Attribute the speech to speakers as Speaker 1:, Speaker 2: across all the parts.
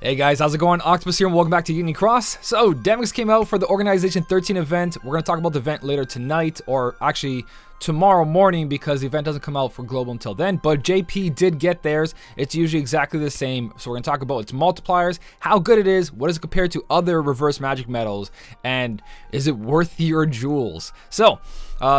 Speaker 1: Hey guys, how's it going? Octopus here and welcome back to Union Cross. So, Demyx came out for the Organization 13 event. We're going to talk about the event later tonight, or actually tomorrow morning, because the event doesn't come out for Global until then. But JP did get theirs. It's usually exactly the same. So we're going to talk about its multipliers, how good it is, what is it compared to other reverse magic medals, and is it worth your jewels? So,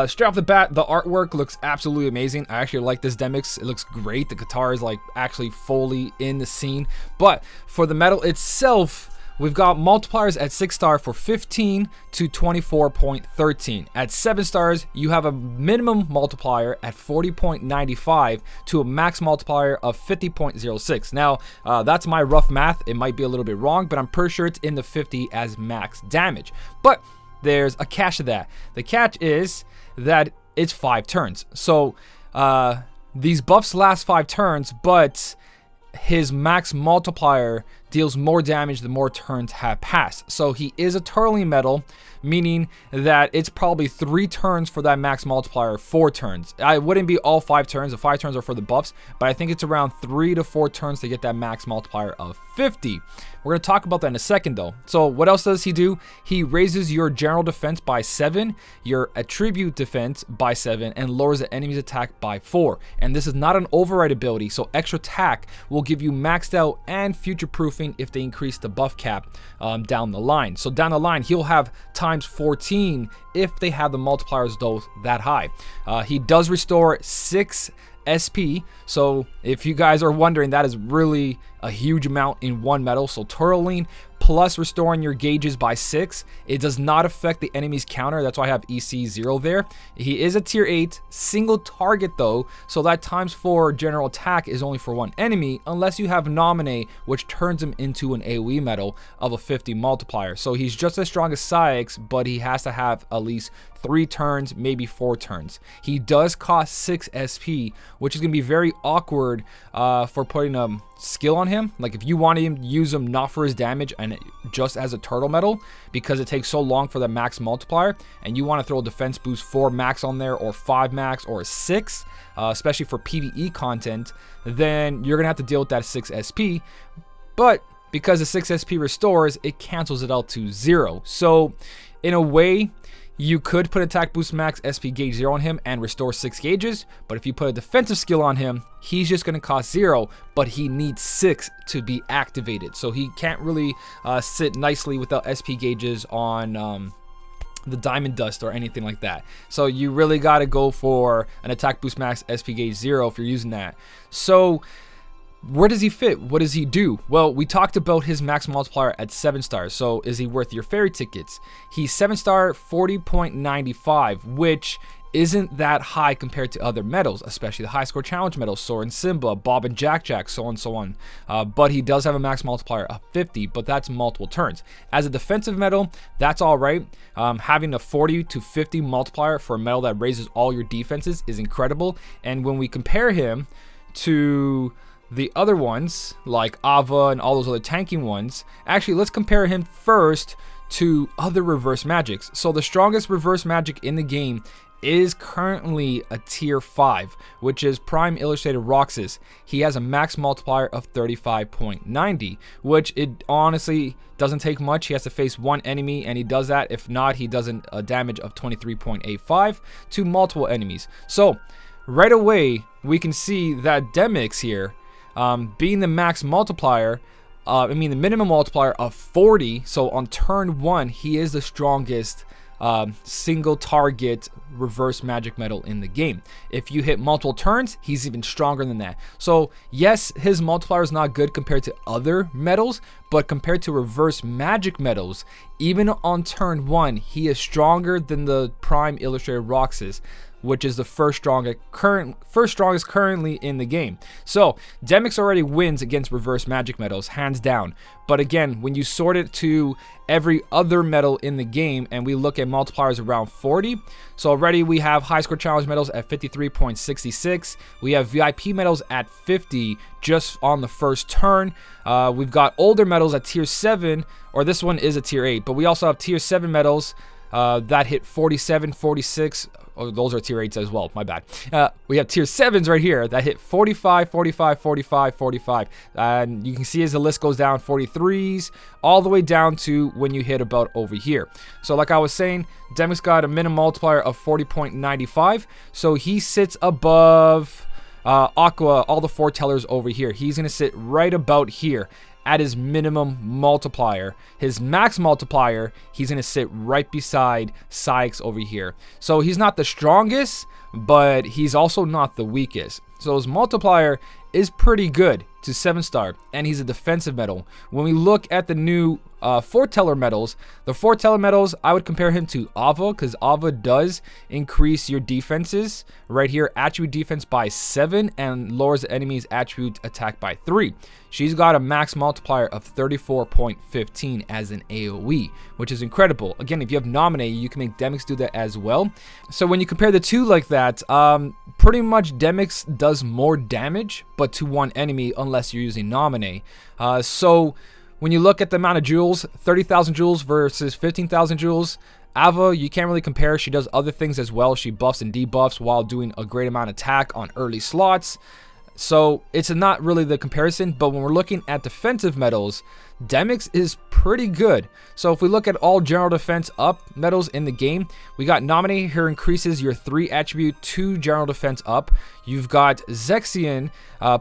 Speaker 1: straight off the bat, the artwork looks absolutely amazing. I actually like this Demyx. It looks great. The guitar is like actually fully in the scene. But for the medal itself, we've got multipliers at 6 star for 15 to 24.13. At 7 stars, you have a minimum multiplier at 40.95 to a max multiplier of 50.06. Now, that's my rough math. It might be a little bit wrong, but I'm pretty sure it's in the 50 as max damage. But there's a catch to that. The catch is that it's 5 turns. So these buffs last 5 turns, but his max multiplier deals more damage the more turns have passed. So he is a turtling medal, meaning that it's probably 3 turns for that max multiplier, 4 turns. I wouldn't be all 5 turns. The 5 turns are for the buffs, but I think it's around 3 to 4 turns to get that max multiplier of 50. We're going to talk about that in a second though. So what else does he do? He raises your general defense by 7, your attribute defense by 7, and lowers the enemy's attack by 4. And this is not an override ability, so extra attack will give you maxed out and future proofing if they increase the buff cap down the line. So down the line, he'll have times 14 if they have the multipliers though that high. He does restore 6 SP, so if you guys are wondering, that is really a huge amount in one medal. So turtling plus restoring your gauges by 6, it does not affect the enemy's counter. That's why I have EC 0 there. He is a tier 8 single target though, so that times 4 general attack is only for one enemy unless you have Nominate, which turns him into an AoE medal of a 50 multiplier. So he's just as strong as Syx, but he has to have at least 3 turns, maybe 4 turns. He does cost 6 SP, which is going to be very awkward for putting a skill on him. Like if you want to use him not for his damage and just as a turtle medal, because it takes so long for the max multiplier, and you want to throw a defense boost 4 max on there, or 5 max, or 6, especially for PvE content, then you're going to have to deal with that 6 SP. But because the 6 SP restores, it cancels it out to 0. So in a way, you could put attack boost max SP gauge 0 on him and restore 6 gauges, but if you put a defensive skill on him, he's just going to cost 0, but he needs 6 to be activated. So he can't really sit nicely without SP gauges on the diamond dust or anything like that. So you really got to go for an attack boost max SP gauge 0 if you're using that. So where does he fit? What does he do? Well, we talked about his max multiplier at 7 stars. So is he worth your fairy tickets? He's 7 star 40.95, which isn't that high compared to other medals, especially the high score challenge medals, Sora and Simba, Bob and Jack Jack, so on and so on. But he does have a max multiplier of 50, but that's multiple turns. As a defensive medal, that's all right. Having a 40 to 50 multiplier for a medal that raises all your defenses is incredible. And when we compare him to the other ones like Ava and all those other tanking ones, actually let's compare him first to other reverse magics. So the strongest reverse magic in the game is currently a tier 5, which is Prime Illustrated Roxas. He has a max multiplier of 35.90, which it honestly doesn't take much. He has to face one enemy, and he does that. If not, he does a damage of 23.85 to multiple enemies. So right away, we can see that Demyx here, being the max multiplier, the minimum multiplier of 40, so on turn 1, he is the strongest single target reverse magic medal in the game. If you hit multiple turns, he's even stronger than that. So yes, his multiplier is not good compared to other medals, but compared to reverse magic medals, even on turn 1, he is stronger than the Prime Illustrated Roxas, which is the first strongest currently in the game. So Demyx already wins against reverse magic medals, hands down. But again, when you sort it to every other medal in the game, and we look at multipliers around 40, so already we have high score challenge medals at 53.66. We have VIP medals at 50 just on the first turn. We've got older medals at tier 7, or this one is a tier 8, but we also have tier 7 medals that hit 47, 46. Oh, those are tier 8s as well. My bad. We have tier 7s right here that hit 45, 45, 45, 45. And you can see as the list goes down, 43s, all the way down to when you hit about over here. So like I was saying, Demyx got a minimum multiplier of 40.95. So he sits above Aqua, all the foretellers over here. He's going to sit right about here at his minimum multiplier. His max multiplier, he's going to sit right beside Sykes over here. So he's not the strongest, but he's also not the weakest. So his multiplier is pretty good to 7-star, and he's a defensive medal. When we look at the new foreteller medals, the foreteller medals, I would compare him to Ava, because Ava does increase your defenses right here, attribute defense by 7, and lowers the enemy's attribute attack by 3. She's got a max multiplier of 34.15 as an AoE, which is incredible. Again, if you have Nominate, you can make Demyx do that as well. So when you compare the two like that, pretty much Demyx does more damage, but to one enemy unless you're using Nominate. So when you look at the amount of jewels, 30,000 jewels versus 15,000 jewels, Ava, you can't really compare. She does other things as well. She buffs and debuffs while doing a great amount of attack on early slots. So it's not really the comparison, but when we're looking at defensive medals, Demyx is pretty good. So if we look at all general defense up medals in the game, we got Nominate here, increases your 3 attribute, 2 general defense up. You've got Zexion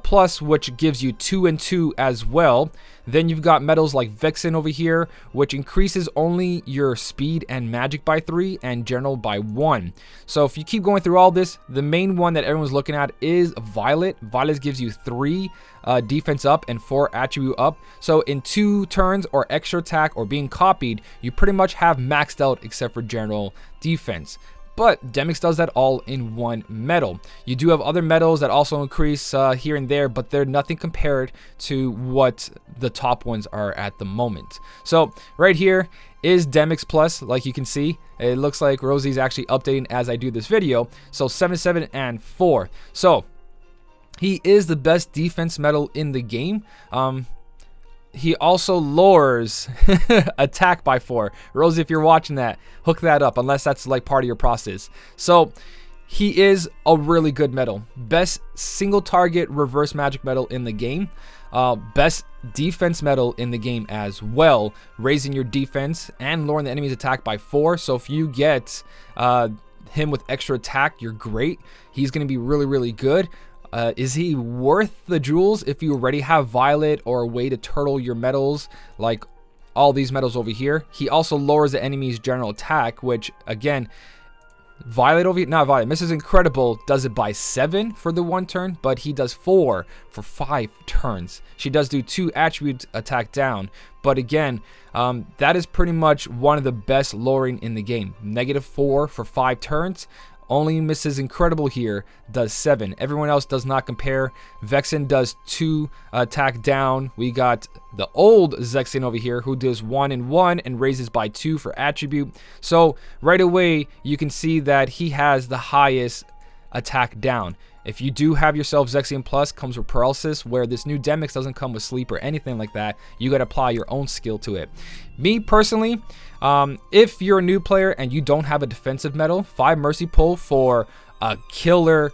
Speaker 1: plus, which gives you 2 and 2 as well. Then you've got medals like Vixen over here, which increases only your speed and magic by 3 and general by 1. So if you keep going through all this, the main one that everyone's looking at is Violet. Violet gives you 3 defense up and 4 attribute up. So in 2 turns or extra attack or being copied, you pretty much have maxed out except for general defense. But Demyx does that all in one medal. You do have other medals that also increase here and there, but they're nothing compared to what the top ones are at the moment. So right here is Demyx Plus. Like you can see, it looks like Rosie's actually updating as I do this video. So 77 and 4. So he is the best defense medal in the game. He also lowers attack by 4. Rosie, if you're watching that, hook that up, unless that's like part of your process. So he is a really good medal. Best single target reverse magic medal in the game. Best defense medal in the game as well, raising your defense and lowering the enemy's attack by 4. So if you get him with extra attack, you're great. He's going to be really, really good. Is he worth the jewels if you already have Violet or a way to turtle your medals like all these medals over here? He also lowers the enemy's general attack, which again, Violet over here, not Violet, Mrs. Incredible does it by 7 for the 1 turn, but he does 4 for 5 turns. She does do 2 attribute attack down, but again, that is pretty much one of the best lowering in the game. -4 for 5 turns. Only Mrs. Incredible here does 7. Everyone else does not compare. Vexen does 2 attack down. We got the old Zexion over here who does 1 and 1 and raises by 2 for attribute. So right away you can see that he has the highest attack down. If you do have yourself Zexion Plus, comes with paralysis, where this new Demyx doesn't come with sleep or anything like that. You got to apply your own skill to it. Me personally, if you're a new player and you don't have a defensive medal, 5 Mercy Pull for a killer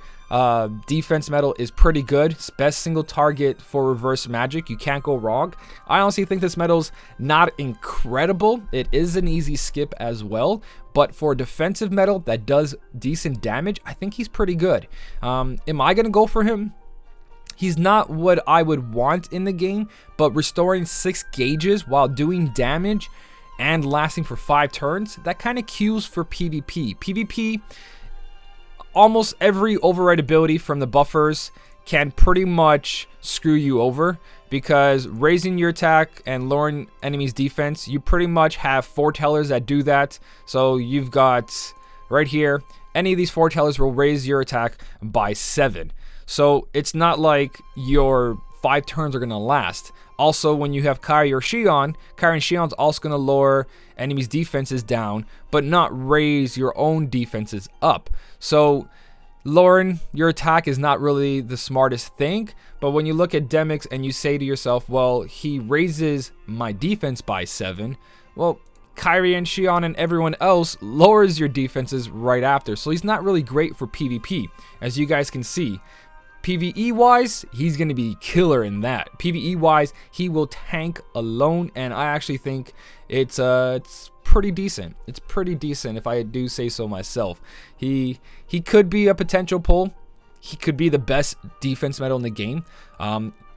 Speaker 1: defense medal is pretty good. It's best single target for reverse magic. You can't go wrong. I honestly think this medal's not incredible. It is an easy skip as well, but for a defensive medal that does decent damage, I think he's pretty good. Am I gonna go for him? He's not what I would want in the game, but restoring 6 gauges while doing damage and lasting for 5 turns, that kind of cues for PvP. PvP, almost every override ability from the buffers can pretty much screw you over, because raising your attack and lowering enemies' defense, you pretty much have foretellers that do that. So you've got right here, any of these foretellers will raise your attack by 7. So it's not like your 5 turns are going to last. Also, when you have Kairi or Xion, Kairi and Xion's also going to lower enemies' defenses down, but not raise your own defenses up. So lowering your attack is not really the smartest thing. But when you look at Demyx and you say to yourself, well, he raises my defense by 7, well, Kyrie and Xion and everyone else lowers your defenses right after. So he's not really great for PvP, as you guys can see. PvE wise, he's going to be killer in that. PvE wise, he will tank alone, and I actually think it's pretty decent. It's pretty decent if I do say so myself. He could be a potential pull. He could be the best defense medal in the game.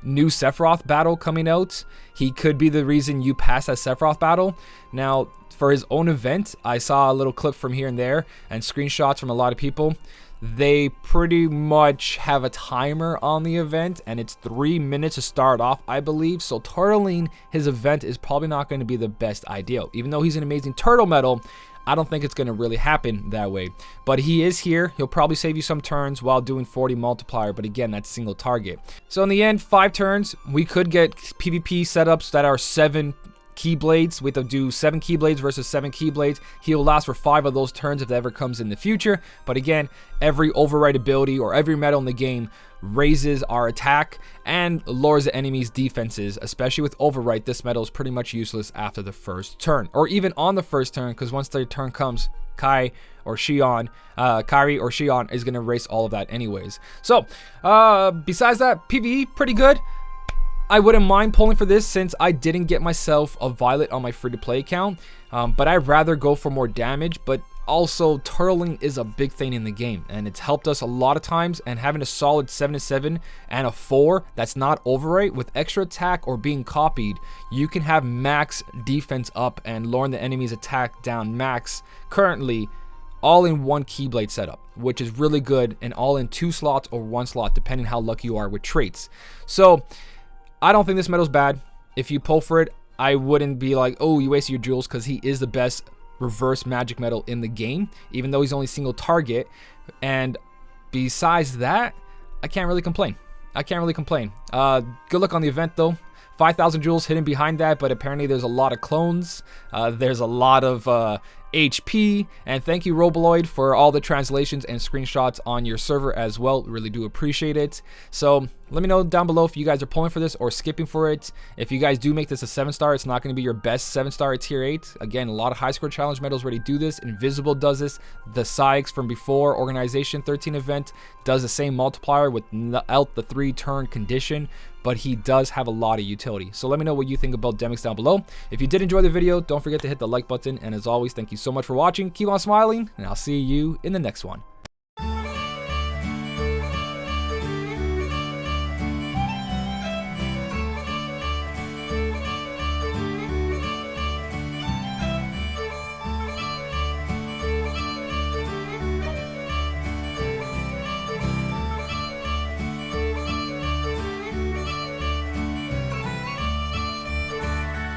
Speaker 1: New Sephiroth battle coming out. He could be the reason you pass that Sephiroth battle. Now, for his own event, I saw a little clip from here and there and screenshots from a lot of people. They pretty much have a timer on the event, and it's 3 minutes to start off, I believe. So turtling his event is probably not going to be the best idea. Even though he's an amazing turtle medal, I don't think it's going to really happen that way. But he is here. He'll probably save you some turns while doing 40 multiplier. But again, that's single target. So in the end, 5 turns, we could get PvP setups that are 7 Keyblades. We have to do 7 Keyblades versus 7 Keyblades. He'll last for 5 of those turns if that ever comes in the future. But again, every override ability or every medal in the game raises our attack and lowers the enemy's defenses. Especially with override, this medal is pretty much useless after the first turn, or even on the first turn, because once the turn comes, Kyrie or Xion is going to erase all of that anyways. So besides that, PvE pretty good. I wouldn't mind pulling for this since I didn't get myself a Violet on my free-to-play account, but I'd rather go for more damage. But also, turtling is a big thing in the game, and it's helped us a lot of times. And having a solid 7-7 and a 4 that's not overrate with extra attack or being copied, you can have max defense up and lowering the enemy's attack down max currently, all in one Keyblade setup, which is really good, and all in 2 slots or 1 slot depending how lucky you are with traits. So I don't think this medal's bad. If you pull for it, I wouldn't be like, oh, you wasted your jewels, because he is the best reverse magic medal in the game, even though he's only single target. And besides that, I can't really complain. Good luck on the event though. 5,000 jewels hidden behind that, but apparently there's a lot of clones. There's a lot of HP, and thank you Roboloid for all the translations and screenshots on your server as well. Really do appreciate it. So let me know down below if you guys are pulling for this or skipping for it. If you guys do make this a 7-star, it's not going to be your best 7-star at tier 8. Again, a lot of high score challenge medals already do this. Invisible does this. The Sykes from before Organization 13 event does the same multiplier without the 3-turn condition, but he does have a lot of utility. So let me know what you think about Demyx down below. If you did enjoy the video, don't forget to hit the like button, and as always, thank you so much for watching. Keep on smiling, and I'll see you in the next one.